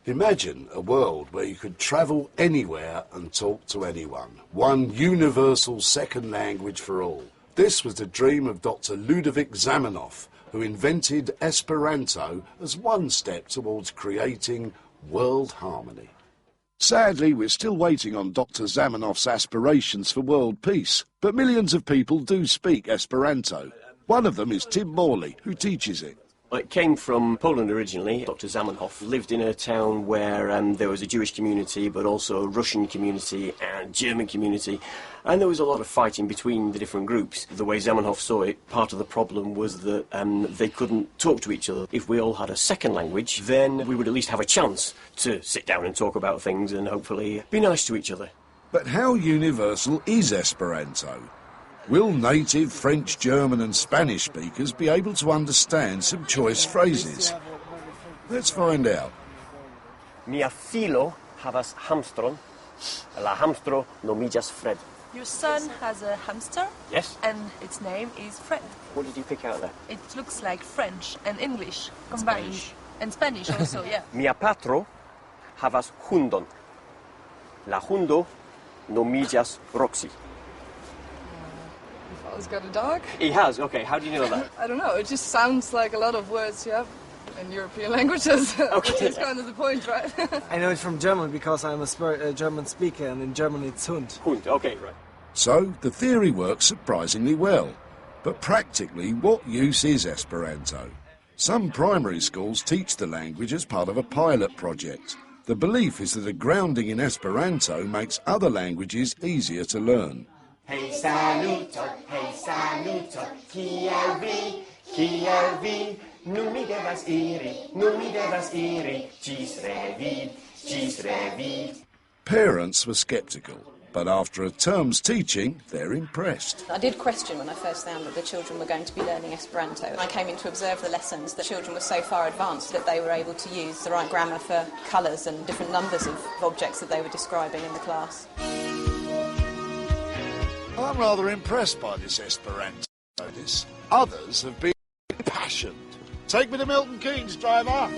Imagine a world where you could travel anywhere and talk to anyone. One universal second language for all. This was the dream of Dr. Ludovic Zamenhof, who invented Esperanto as one step towards creating world harmony. Sadly, we're still waiting on Dr. Zamenhof's aspirations for world peace, but millions of people do speak Esperanto. One of them is Tim Morley, who teaches it. It came from Poland originally. Dr. Zamenhof lived in a town where there was a Jewish community, but also a Russian community and German community. And there was a lot of fighting between the different groups. The way Zamenhof saw it, part of the problem was that they couldn't talk to each other. If we all had a second language, then we would at least have a chance to sit down and talk about things and hopefully be nice to each other. But how universal is Esperanto? Will native French, German and Spanish speakers be able to understand some choice phrases? Let's find out. Mia filo havas hamstron, la hamstro nomiĝas Fred. Your son has a hamster? Yes. And its name is Fred. What did you pick out there? It looks like French and English combined. Spanish. And Spanish also, yeah. Mia patro havas hundon. La hundo nomiĝas Roxy. He's got a dog? He has, okay. How do you know that? I don't know, it just sounds like a lot of words you have in European languages. Okay. Which is kind of the point, right? I know it from German because I'm a German speaker, and in German it's Hund. Hund, okay, right. So, the theory works surprisingly well. But practically, what use is Esperanto? Some primary schools teach the language as part of a pilot project. The belief is that a grounding in Esperanto makes other languages easier to learn. Hej saluto, kiel vi, nun mi devas iri, ĝis revid. Parents were sceptical, but after a term's teaching, they're impressed. I did question when I first found that the children were going to be learning Esperanto. I came in to observe the lessons that children were so far advanced that they were able to use the right grammar for colours and different numbers of objects that they were describing in the class. I'm rather impressed by this Esperanto. Others have been impassioned. Take me to Milton Keynes, driver.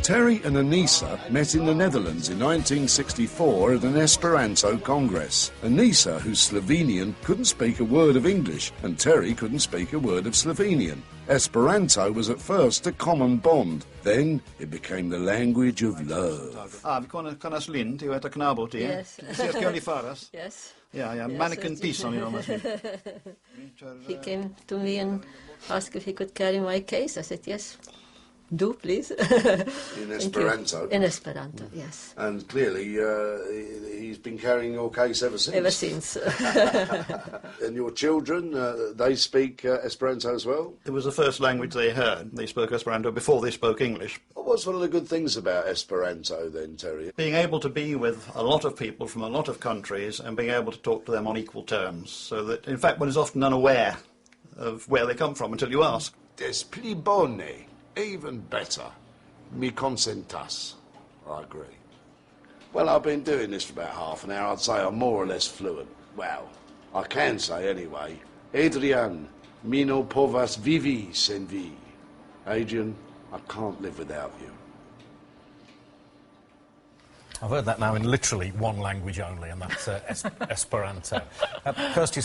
Terry and Anica met in the Netherlands in 1964 at an Esperanto Congress. Anica, who's Slovenian, couldn't speak a word of English, and Terry couldn't speak a word of Slovenian. Esperanto was at first a common bond. Then it became the language of love. Vi kan lind, jag heter Knabot igen. Yes. Ska ni föras? Yes. Ja, Yes, mannequin piece on you. He came to me and asked if he could carry my case. I said, yes. Do, please. In Esperanto? In Esperanto, yes. And clearly he's been carrying your case ever since. Ever since. And your children, they speak Esperanto as well? It was the first language they heard. They spoke Esperanto before they spoke English. What's one of the good things about Esperanto then, Terry? Being able to be with a lot of people from a lot of countries and being able to talk to them on equal terms. So that, in fact, one is often unaware of where they come from until you ask. Des pli bone. Even better. Mi consentas. I agree. Well, I've been doing this for about half an hour. I'd say I'm more or less fluent. Well, I can say anyway. Adrian, mi no povas vivi sen vi. Adrian, I can't live without you. I've heard that now in literally one language only, and that's Esperanto. First, you